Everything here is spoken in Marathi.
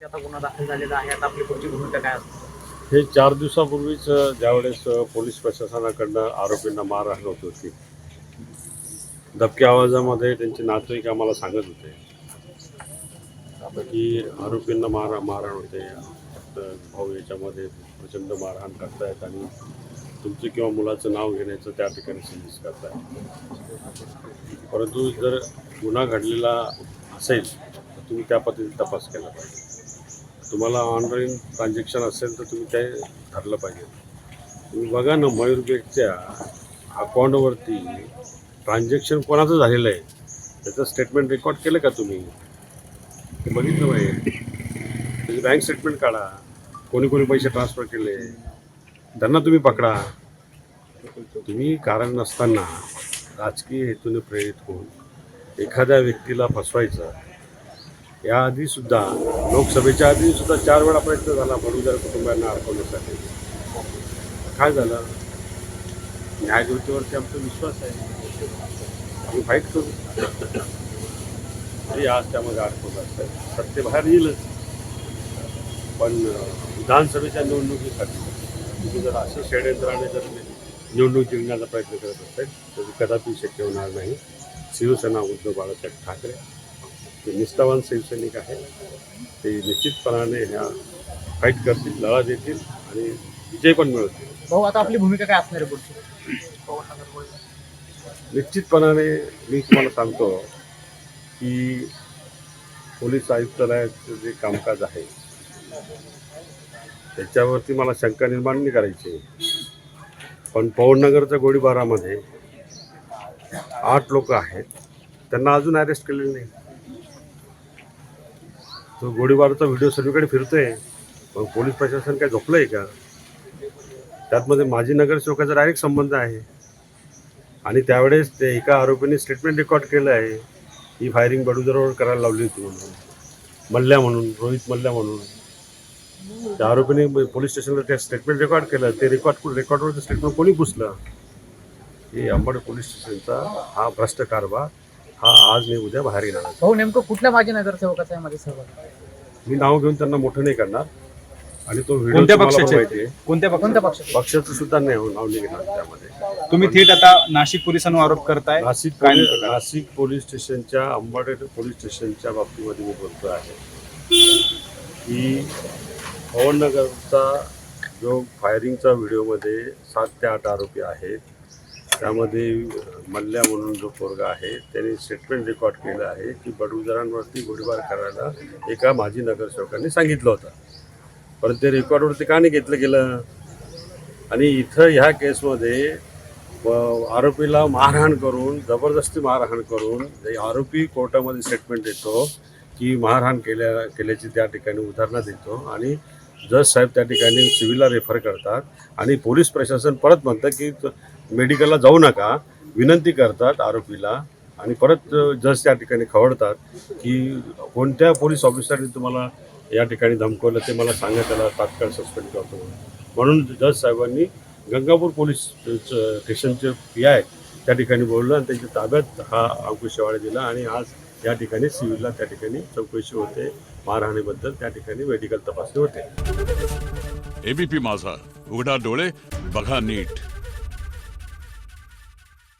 आता गुन्हा दाखल झालेला आहे. आता आपली पुढची भूमिका काय असते? हे 4 दिवसापूर्वीच ज्यावेळेस पोलीस प्रशासनाकडनं आरोपींना मारहाण होत होती, दबक्या आवाजामध्ये त्यांचे नातेवाईक आम्हाला सांगत होते की आरोपींना मारहाण होते, भाऊ याच्यामध्ये प्रचंड मारहाण करतायत आणि तुमचं किंवा मुलाचं नाव घेण्याचं त्या ठिकाणी सिरीज करतायत. परंतु जर गुन्हा घडलेला असेल तर तुम्ही त्या पद्धतीने तपास केला पाहिजे. तुम्हाला ऑनलाईन ट्रान्झॅक्शन असेल तर तुम्ही ते ठरलं पाहिजे. तुम्ही बघा ना, मयूरबेटच्या अकाउंटवरती ट्रान्झॅक्शन कोणाचं झालेलं आहे त्याचं स्टेटमेंट रेकॉर्ड केलं का तुम्ही? ते बघितलं पाहिजे. त्याची बँक स्टेटमेंट काढा, कोणी कोणी पैसे ट्रान्सफर केले त्यांना तुम्ही पकडा. तुम्ही कारण नसताना राजकीय हेतूने प्रेरित होऊन एखाद्या व्यक्तीला फसवायचं. याआधीसुद्धा लोकसभेच्या आधीसुद्धा 4 वेळा प्रयत्न झाला बडगुजर कुटुंबांना अडकवण्यासाठी. काय झालं? न्यायदूतीवरती आमचा विश्वास आहे, आम्ही फाईट करू. तरी आज त्यामध्ये अडकवत असतात. सत्य बाहेर येईलच, पण विधानसभेच्या निवडणुकीसाठी तुम्ही जर असे षडयंत्राने जर निवडणूक जिंकण्याचा प्रयत्न करत असेल तर कदापि शक्य होणार नाही. शिवसेना उद्धव बाळासाहेब ठाकरे ते निष्ठावान शिवसैनिक आहे, ते निश्चितपणाने ह्या फाईट करतील, लढा देतील आणि विजय पण मिळवतील. भाऊ, आता आपली भूमिका काय असणार आहे पुढची? निश्चितपणाने मी तुम्हाला सांगतो की पोलीस आयुक्तालयाचं जे कामकाज आहे त्याच्यावरती मला शंका निर्माण नाही करायची, पण पवननगरच्या गोळीबारामध्ये 8 लोक आहेत, त्यांना अजून अरेस्ट केलेलं नाही. तो गोळीबाराचा व्हिडिओ सगळीकडे फिरतोय, पण पोलीस प्रशासन काय झोपलं आहे का? त्यातमध्ये माजी नगरसेवकाचा डायरेक्ट संबंध आहे आणि त्यावेळेस ते एका आरोपीने स्टेटमेंट रेकॉर्ड केलं आहे, ही फायरिंग बडगुजरवर करायला लावली होती म्हणून, मल्ल्या म्हणून, रोहित मल्ल्या म्हणून. त्या आरोपीने पोलीस स्टेशनला त्या स्टेटमेंट रेकॉर्ड केलं. ते रेकॉर्डवरचं स्टेटमेंट कोणी पुसलं? हे अंबड पोलीस स्टेशनचा हा भ्रष्ट कारभार हा आज नाही उद्या बाहेर येणार. भाऊ, नेमकं कुठल्या माजी नगरसेवकाचा यामध्ये सहभाग? मी नाव घेऊन त्यांना मोठं नाही करणार आणि तो व्हिडिओ कोणत्या तुम्हाला पण पक्षाचे? माहिती आहे. कोणत्या पक्षाचे? पक्षाचं सुद्धा नाही नाव नाही घेणार त्यामध्ये. तुम्ही थेट आता नाशिक पोलिसांवर आरोप करताय. नाशिक पोलीस स्टेशनच्या अंबड पोलीस स्टेशनच्या बाबतीमध्ये मी बोलतो आहे की पवननगरचा जो फायरिंगचा व्हिडिओमध्ये 7 ते 8 आरोपी आहेत, त्यामध्ये मल्ल्या म्हणून जो पोरगा आहे त्याने स्टेटमेंट रेकॉर्ड केलं आहे की बडगुजरांवरती गोळीबार करायला एका माजी नगरसेवकांनी सांगितलं होतं, परंतु ते रेकॉर्डवरती का नाही घेतलं गेलं? आणि इथं ह्या केसमध्ये आरोपीला मारहाण करून, जबरदस्ती मारहाण करून आरोपी कोर्टामध्ये स्टेटमेंट देतो की मारहाण केल्याची त्या ठिकाणी उदाहरणं देतो आणि जज साहेब त्या ठिकाणी सिव्हिलला रेफर करतात आणि पोलीस प्रशासन परत म्हणतं की मेडिकलला जाऊ नका, विनंती करतात आरोपीला आणि परत जज त्या ठिकाणी खवळतात की कोणत्या पोलीस ऑफिसरने तुम्हाला या ठिकाणी धमकवलं ते मला सांगा, त्याला तात्काळ सस्पेंड करतो. म्हणून जज साहेबांनी गंगापूर पोलीस स्टेशनचे PI त्या ठिकाणी बोललं आणि त्यांच्या ताब्यात हा अंकुश शेवाळे दिला आणि आज या ठिकाणी सिव्हिलला त्या ठिकाणी चौकशी होते, मारहाणीबद्दल त्या ठिकाणी मेडिकल तपासणी होते. ABP माझा, उघडा डोळे बघा नीट.